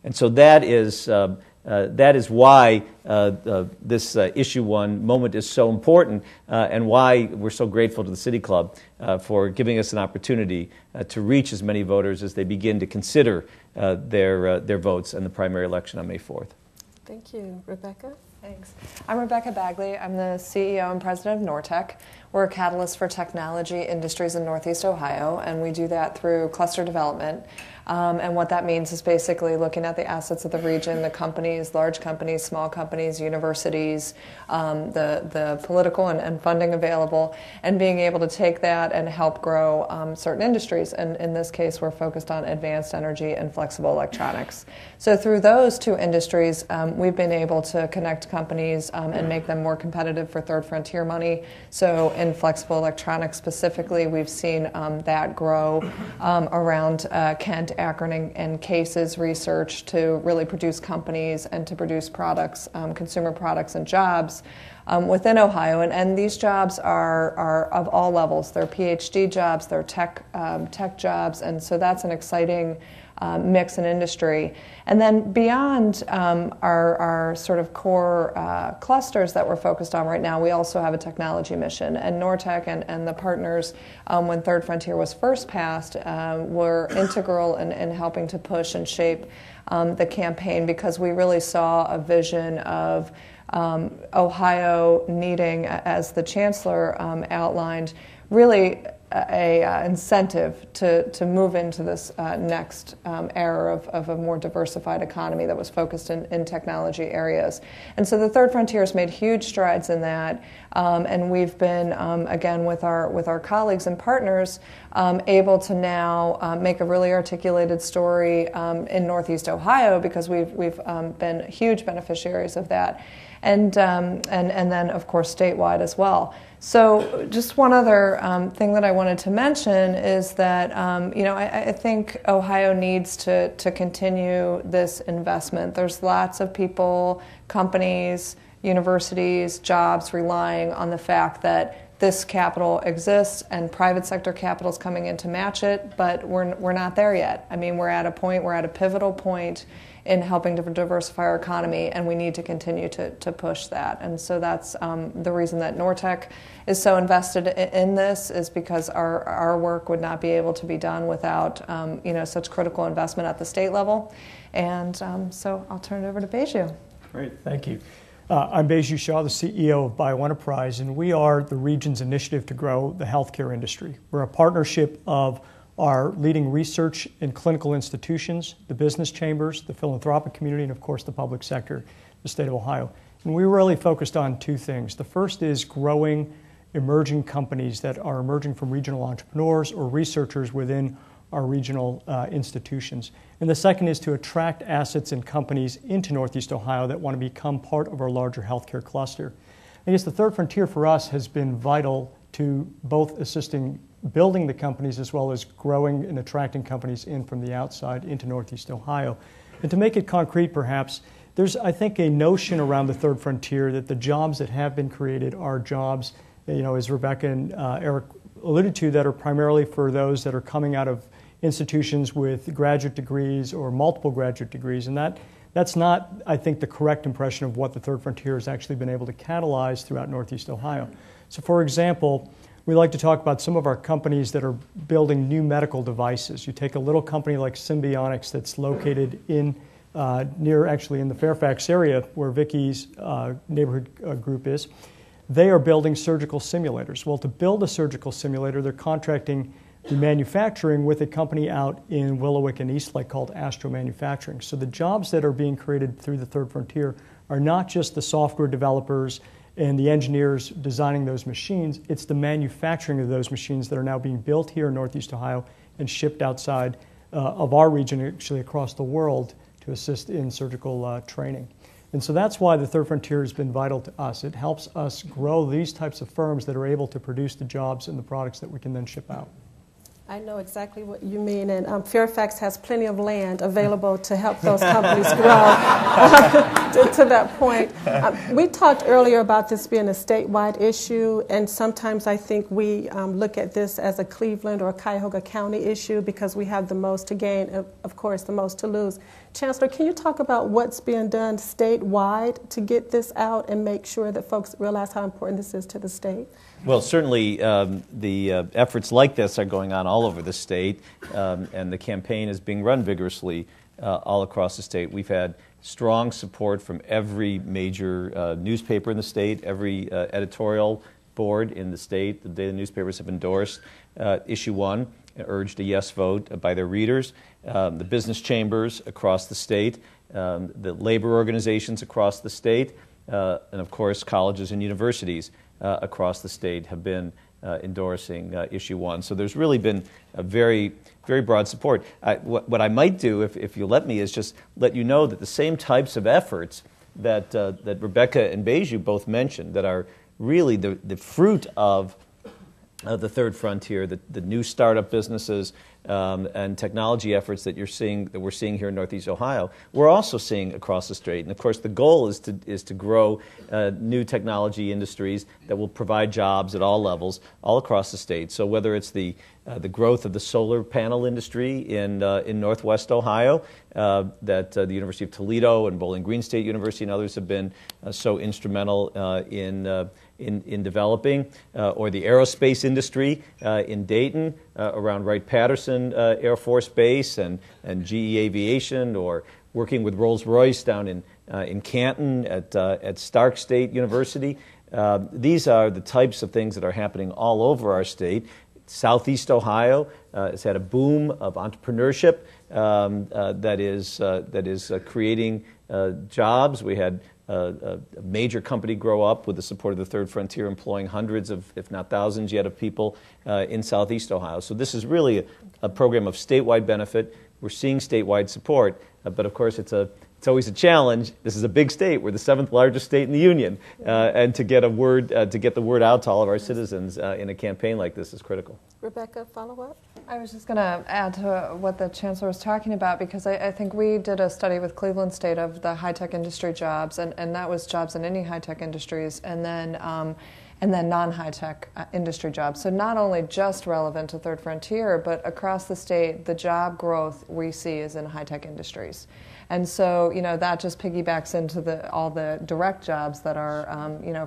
And so that is why this Issue 1 moment is so important, and why we're so grateful to the City Club for giving us an opportunity to reach as many voters as they begin to consider their votes in the primary election on May 4th. Thank you. Rebecca? Thanks. I'm Rebecca Bagley. I'm the CEO and president of Nortech. We're a catalyst for technology industries in Northeast Ohio, and we do that through cluster development. And what that means is basically looking at the assets of the region, the companies, large companies, small companies, universities, the political and funding available, and being able to take that and help grow certain industries. And in this case, we're focused on advanced energy and flexible electronics. So through those two industries, we've been able to connect companies and make them more competitive for third frontier money. So in flexible electronics specifically, we've seen that grow around Kent, Akron, and Case's research to really produce companies and to produce products, consumer products and jobs within Ohio. And these jobs are of all levels. They're PhD jobs, they're tech jobs, and so that's an exciting mix in industry. And then beyond our sort of core clusters that we're focused on right now, we also have a technology mission. And Nortech and the partners, when Third Frontier was first passed, were integral in helping to push and shape the campaign, because we really saw a vision of Ohio needing, as the Chancellor outlined, really a incentive to move into this next era of a more diversified economy that was focused in technology areas. And so the Third Frontier has made huge strides in that, and we've been, again, with our colleagues and partners, able to now make a really articulated story in Northeast Ohio, because we've been huge beneficiaries of that. And then, of course, statewide as well. So just one other thing that I wanted to mention is that, I think Ohio needs to continue this investment. There's lots of people, companies, universities, jobs relying on the fact that this capital exists and private sector capital is coming in to match it, but we're not there yet. I mean, we're at a pivotal point in helping to diversify our economy, and we need to continue to push that. And so that's the reason that Nortech is so invested in this, is because our work would not be able to be done without such critical investment at the state level. And so I'll turn it over to Baiju. Great, thank you. I'm Baiju Shah, the CEO of Baiju Enterprise, and we are the region's initiative to grow the healthcare industry. We're a partnership of our leading research and clinical institutions, the business chambers, the philanthropic community, and of course the public sector, the state of Ohio. And we're really focused on two things. The first is growing emerging companies that are emerging from regional entrepreneurs or researchers within our regional institutions. And the second is to attract assets and companies into Northeast Ohio that want to become part of our larger healthcare cluster. I guess the Third Frontier for us has been vital to both assisting building the companies as well as growing and attracting companies in from the outside into Northeast Ohio. And to make it concrete, perhaps, there's, I think, a notion around the Third Frontier that the jobs that have been created are jobs, as Rebecca and Eric alluded to, that are primarily for those that are coming out of institutions with graduate degrees or multiple graduate degrees. And that's not, I think, the correct impression of what the Third Frontier has actually been able to catalyze throughout Northeast Ohio. So, for example, we like to talk about some of our companies that are building new medical devices. You take a little company like Symbionics that's located in actually in the Fairfax area where Vickie's neighborhood group is. They are building surgical simulators. Well, to build a surgical simulator, they're contracting the manufacturing with a company out in Willowick and Eastlake called Astro Manufacturing. So the jobs that are being created through the Third Frontier are not just the software developers and the engineers designing those machines, it's the manufacturing of those machines that are now being built here in Northeast Ohio and shipped outside of our region, actually across the world, to assist in surgical training. And so that's why the Third Frontier has been vital to us. It helps us grow these types of firms that are able to produce the jobs and the products that we can then ship out. I know exactly what you mean, and Fairfax has plenty of land available to help those companies grow. to that point. We talked earlier about this being a statewide issue, and sometimes I think we look at this as a Cleveland or a Cuyahoga County issue because we have the most to gain, of course, the most to lose. Chancellor, can you talk about what's being done statewide to get this out and make sure that folks realize how important this is to the state? Well, certainly the efforts like this are going on all over the state, and the campaign is being run vigorously all across the state. We've had strong support from every major newspaper in the state, every editorial board in the state. The daily newspapers have endorsed Issue 1 and urged a yes vote by their readers. The business chambers across the state, the labor organizations across the state, and of course colleges and universities across the state have been endorsing Issue 1. So there's really been a very, very broad support. What I might do, if you let me, is just let you know that the same types of efforts that Rebecca and Baiju both mentioned that are really the fruit of the third frontier, the new startup businesses and technology efforts that we're seeing here in Northeast Ohio, we're also seeing across the state. And of course, the goal is to grow new technology industries that will provide jobs at all levels, all across the state. So whether it's the growth of the solar panel industry in Northwest Ohio, that the University of Toledo and Bowling Green State University and others have been so instrumental in developing, or the aerospace industry in Dayton around Wright-Patterson Air Force Base and GE Aviation, or working with Rolls-Royce down in Canton at Stark State University. These are the types of things that are happening all over our state. Southeast Ohio has had a boom of entrepreneurship that is creating jobs. We had a major company grow up with the support of the Third Frontier, employing hundreds of, if not thousands yet, of people in Southeast Ohio. So this is really a program of statewide benefit. We're seeing statewide support, but of course it's always a challenge. This is a big state. We're the 7th largest state in the union, and to get the word out to all of our citizens in a campaign like this is critical. Rebecca, follow up? I was just going to add to what the Chancellor was talking about, because I think we did a study with Cleveland State of the high-tech industry jobs, and that was jobs in any high-tech industries, and then non-high-tech industry jobs. So not only just relevant to Third Frontier, but across the state, the job growth we see is in high-tech industries. And so, that just piggybacks into all the direct jobs that are,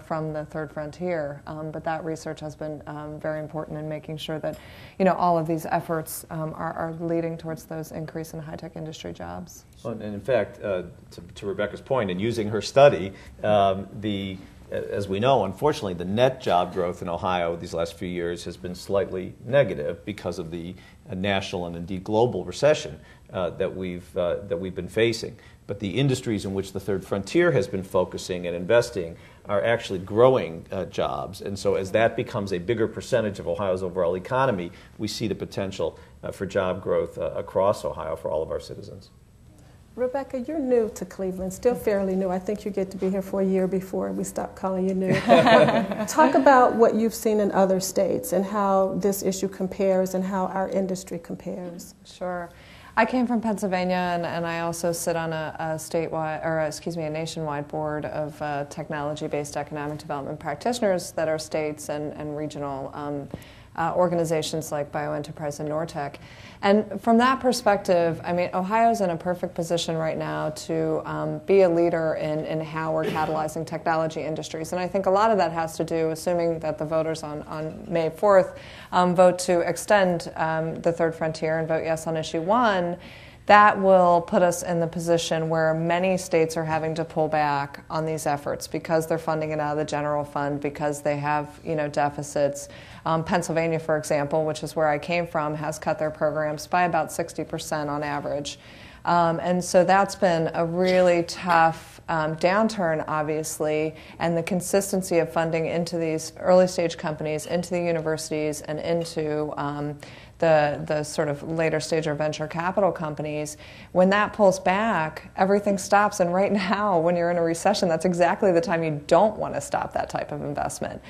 from the Third Frontier. But that research has been very important in making sure that, all of these efforts are leading towards those increase in high-tech industry jobs. Well, and in fact, to Rebecca's point, in using her study, as we know, unfortunately, the net job growth in Ohio these last few years has been slightly negative because of the national and indeed global recession that we've been facing. But the industries in which the Third Frontier has been focusing and investing are actually growing jobs. And so as that becomes a bigger percentage of Ohio's overall economy, we see the potential for job growth across Ohio for all of our citizens. Rebecca, you're new to Cleveland, still fairly new. I think you get to be here for a year before we stop calling you new. Talk about what you've seen in other states and how this issue compares and how our industry compares. Sure. I came from Pennsylvania, and I also sit on a nationwide board of technology-based economic development practitioners that are states and regional organizations like BioEnterprise and Nortech. And from that perspective, I mean, Ohio's in a perfect position right now to be a leader in how we're catalyzing technology industries. And I think a lot of that has to do, assuming that the voters on May 4th vote to extend the Third Frontier and vote yes on Issue 1, that will put us in the position where many states are having to pull back on these efforts because they're funding it out of the general fund, because they have, deficits. Pennsylvania, for example, which is where I came from, has cut their programs by about 60% on average. And so that's been a really tough downturn, obviously, and the consistency of funding into these early stage companies, into the universities, and into the sort of later stage or venture capital companies, when that pulls back, everything stops. And right now, when you're in a recession, that's exactly the time you don't want to stop that type of investment.